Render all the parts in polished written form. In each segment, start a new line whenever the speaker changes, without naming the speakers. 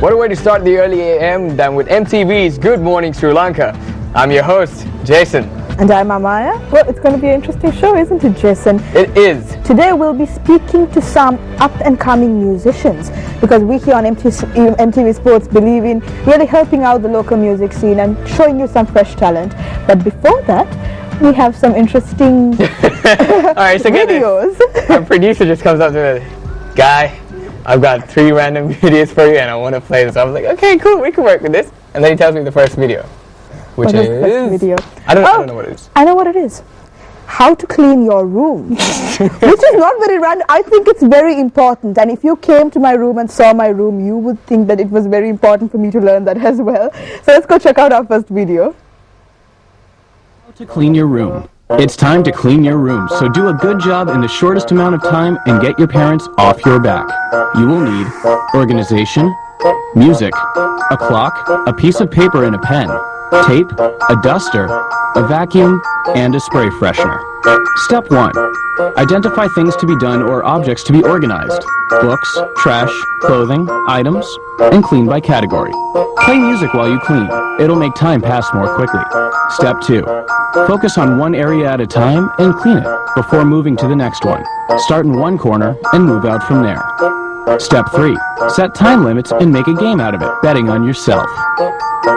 What a way to start the early AM than with MTV's Good Morning Sri Lanka. I'm your host, Jason.
And I'm Amaya. Well, it's going to be an interesting show, isn't it, Jason?
It is.
Today we'll be speaking to some up-and-coming musicians because we here on MTV Sports believe in really helping out the local music scene and showing you some fresh talent. But before that, we have some interesting
Alright, so
videos.
Our producer just comes up to me, guy, I've got 3 random videos for you and I want to play this. I was like, okay, cool, we can work with this. And then he tells me the first video. Which
is the first video?
I don't know what it is.
I know what it is. How to clean your room. Which is not very random. I think it's very important. And if you came to my room and saw my room, you would think that it was very important for me to learn that as well. So let's go check out our first video.
How to clean your room. It's time to clean your room, so do a good job in the shortest amount of time and get your parents off your back. You will need organization, music, a clock, a piece of paper and a pen, tape, a duster, a vacuum, and a spray freshener. Step 1. Identify things to be done or objects to be organized. Books, trash, clothing, items, and clean by category. Play music while you clean. It'll make time pass more quickly. Step 2. Focus on one area at a time and clean it before moving to the next one. Start in one corner and move out from there. Step 3. Set time limits and make a game out of it, betting on yourself.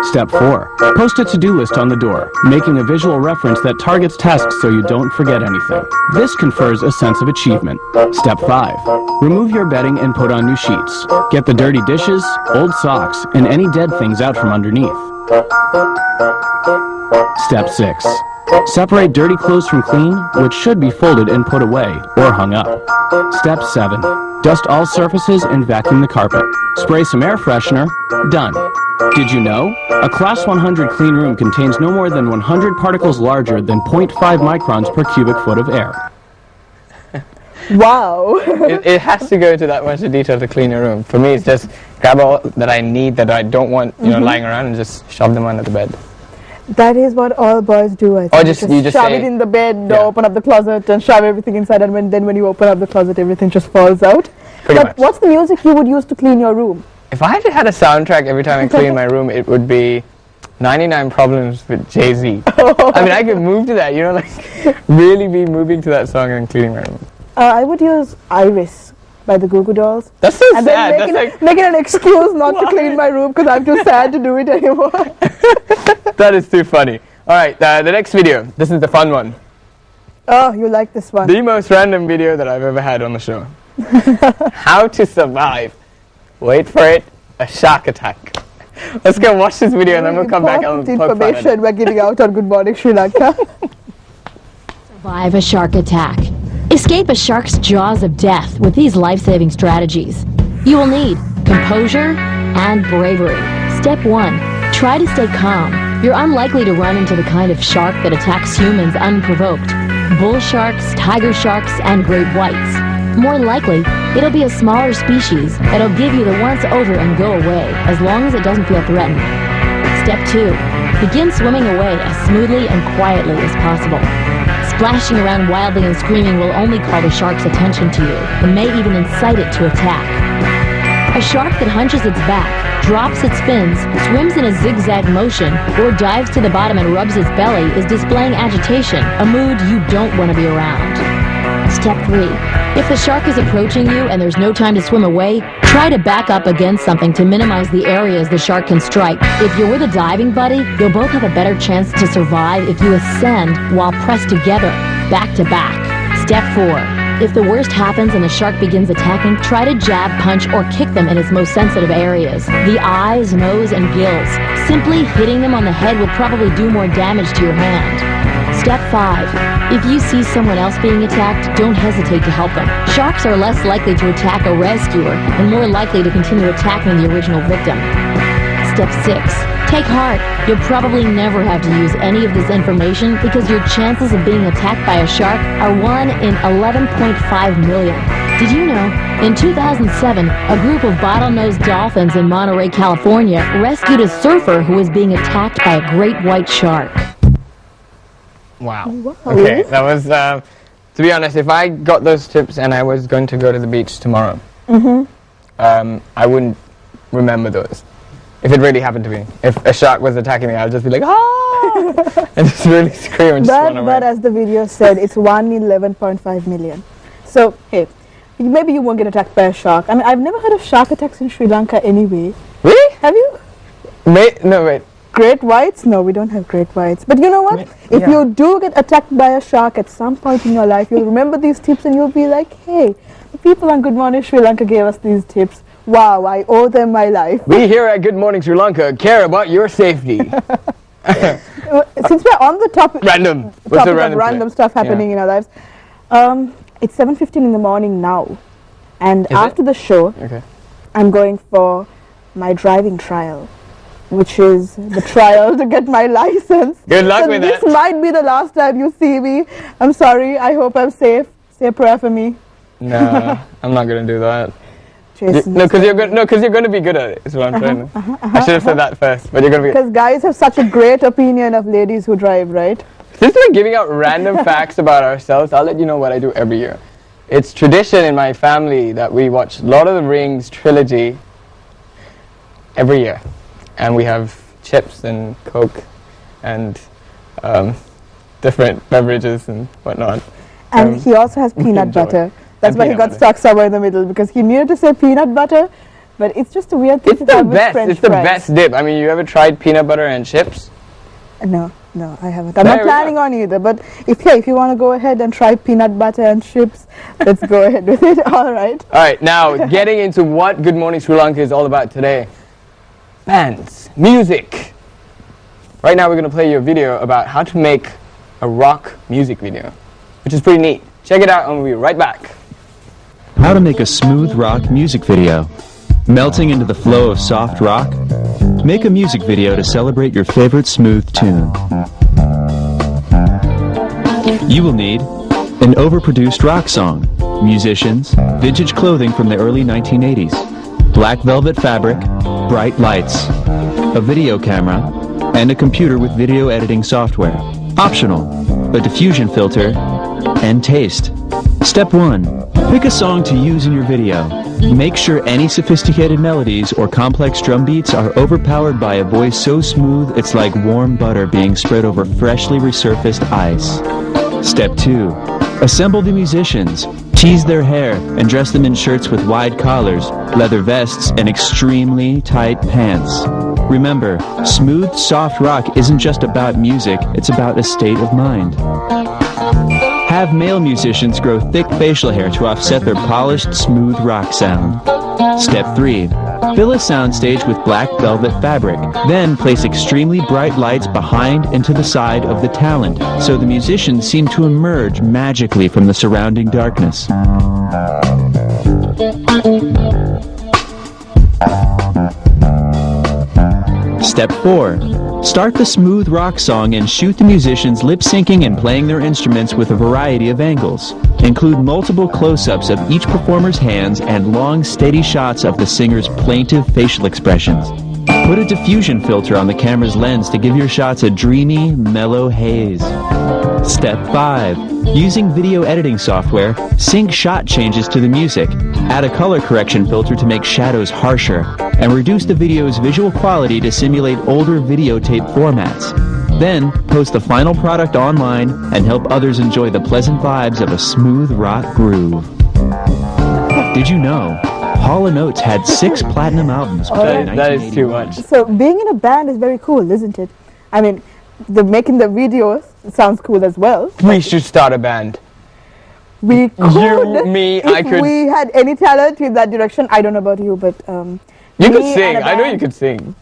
Step 4. Post a to-do list on the door, making a visual reference that targets tasks so you don't forget anything. This confers a sense of achievement. Step 5. Remove your bedding and put on new sheets. Get the dirty dishes, old socks, and any dead things out from underneath. Step 6. Separate dirty clothes from clean, which should be folded and put away, or hung up. Step 7. Dust all surfaces and vacuum the carpet. Spray some air freshener. Done. Did you know? A Class 100 clean room contains no more than 100 particles larger than 0.5 microns per cubic foot of air.
Wow.
It has to go into that much detail to clean your room. For me, it's just grab all that I need that I don't want, lying around and just shove them under the bed.
That is what all boys do, I think.
Or you just
shove
say,
it in the bed, open up the closet and shove everything inside, and then when you open up the closet, everything just falls out.
Pretty much.
What's the music you would use to clean your room?
If I had a soundtrack every time I clean my room, it would be 99 Problems with Jay-Z. I mean, I could move to that, really be moving to that song and cleaning my room.
I would use Iris by the Goo Goo Dolls.
That's so
and
sad.
Then make it an excuse not to clean my room because I'm too sad to do it anymore.
That is too funny. All right, the next video. This is the fun one.
Oh, you like this one.
The most random video that I've ever had on the show. How to survive. Wait for it, a shark attack. Let's go watch this video and then we'll come back and poke fun at it.
Information we're giving out on Good Morning Sri Lanka.
Survive a shark attack. Escape a shark's jaws of death with these life-saving strategies. You will need composure and bravery. Step 1. Try to stay calm. You're unlikely to run into the kind of shark that attacks humans unprovoked. Bull sharks, tiger sharks, and great whites. More likely, it'll be a smaller species that'll give you the once over and go away, as long as it doesn't feel threatened. Step 2. Begin swimming away as smoothly and quietly as possible. Splashing around wildly and screaming will only call the shark's attention to you, and may even incite it to attack. A shark that hunches its back, drops its fins, swims in a zigzag motion, or dives to the bottom and rubs its belly is displaying agitation, a mood you don't want to be around. Step 3. If the shark is approaching you and there's no time to swim away, try to back up against something to minimize the areas the shark can strike. If you're with a diving buddy, you'll both have a better chance to survive if you ascend while pressed together, back to back. Step 4. If the worst happens and the shark begins attacking, try to jab, punch, or kick them in its most sensitive areas, the eyes, nose, and gills. Simply hitting them on the head will probably do more damage to your hand. Step 5. If you see someone else being attacked, don't hesitate to help them. Sharks are less likely to attack a rescuer and more likely to continue attacking the original victim. Step 6. Take heart. You'll probably never have to use any of this information because your chances of being attacked by a shark are 1 in 11.5 million. Did you know, in 2007, a group of bottlenose dolphins in Monterey, California rescued a surfer who was being attacked by a great white shark.
Wow. Okay, that was, to be honest, if I got those tips and I was going to go to the beach tomorrow, I wouldn't remember those. If it really happened to me. If a shark was attacking me, I would just be like, ah! And just really scream and just run away.
But as the video said, it's 1 in 11.5 million. So, hey, maybe you won't get attacked by a shark. I mean, I've never heard of shark attacks in Sri Lanka anyway.
Really?
Have you?
Wait.
Great whites? No, we don't have great whites. But you know what? If you do get attacked by a shark at some point in your life, you'll remember these tips and you'll be like, hey, the people on Good Morning Sri Lanka gave us these tips. Wow, I owe them my life.
We here at Good Morning Sri Lanka care about your safety.
Since we're on the topic of random stuff happening in our lives, it's 7:15 in the morning now. And after the show, I'm going for my driving trial, which is the trial to get my license.
Good luck with
this
that.
This might be the last time you see me. I'm sorry. I hope I'm safe. Say a prayer for me.
No, I'm not going to do that.
Jason,
because you're going to be good at it. Is what I'm trying to. I should have said that first, but you're going to be.
Because guys have such a great opinion of ladies who drive, right?
Since we're giving out random facts about ourselves, I'll let you know what I do every year. It's tradition in my family that we watch Lord of the Rings trilogy every year, and we have chips and Coke and different beverages and whatnot.
And he also has peanut butter. That's why he got stuck somewhere in the middle, because he needed to say peanut butter, but it's just a weird thing to have with French fries.
It's the best dip. I mean, you ever tried peanut butter and chips?
No, I haven't. I'm not planning on either, but if you want to go ahead and try peanut butter and chips, let's go ahead with it. All right.
All right, now getting into what Good Morning Sri Lanka is all about today. Bands, music. Right now we're going to play you a video about how to make a rock music video, which is pretty neat. Check it out and we'll be right back.
How to make a smooth rock music video. Melting into the flow of soft rock? Make a music video to celebrate your favorite smooth tune. You will need an overproduced rock song, musicians, vintage clothing from the early 1980s, black velvet fabric, bright lights, a video camera, and a computer with video editing software. Optional, a diffusion filter, and taste. Step 1. Pick a song to use in your video. Make sure any sophisticated melodies or complex drum beats are overpowered by a voice so smooth it's like warm butter being spread over freshly resurfaced ice. Step 2. Assemble the musicians. Tease their hair and dress them in shirts with wide collars, leather vests, and extremely tight pants. Remember, smooth, soft rock isn't just about music, it's about a state of mind. Have male musicians grow thick facial hair to offset their polished, smooth rock sound. Step 3. Fill a soundstage with black velvet fabric. Then place extremely bright lights behind and to the side of the talent, so the musicians seem to emerge magically from the surrounding darkness. Step 4. Start the smooth rock song and shoot the musicians lip-syncing and playing their instruments with a variety of angles. Include multiple close-ups of each performer's hands and long, steady shots of the singer's plaintive facial expressions. Put a diffusion filter on the camera's lens to give your shots a dreamy, mellow haze. Step 5. Using video editing software, sync shot changes to the music. Add a color correction filter to make shadows harsher, and reduce the video's visual quality to simulate older videotape formats. Then, post the final product online and help others enjoy the pleasant vibes of a smooth rock groove. Did you know Hall & Oates had 6 platinum albums between 1981?
That is too much.
So being in a band is very cool, isn't it? I mean, making the videos sounds cool as well.
We should start a band.
We could.
You, me, I could.
If we had any talent in that direction. I don't know about you, but
you could sing. I know you could sing.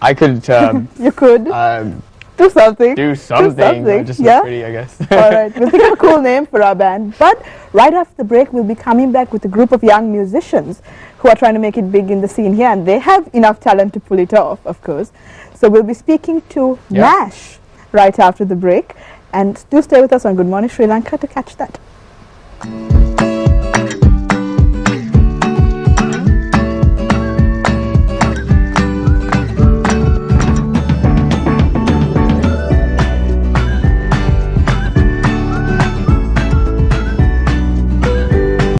I could.
You could. Do something.
Do something. Just look pretty, I guess.
All right. We'll think of a cool name for our band. But right after the break, we'll be coming back with a group of young musicians who are trying to make it big in the scene here, and they have enough talent to pull it off, of course. So we'll be speaking to Nash right after the break, and do stay with us on Good Morning Sri Lanka to catch that.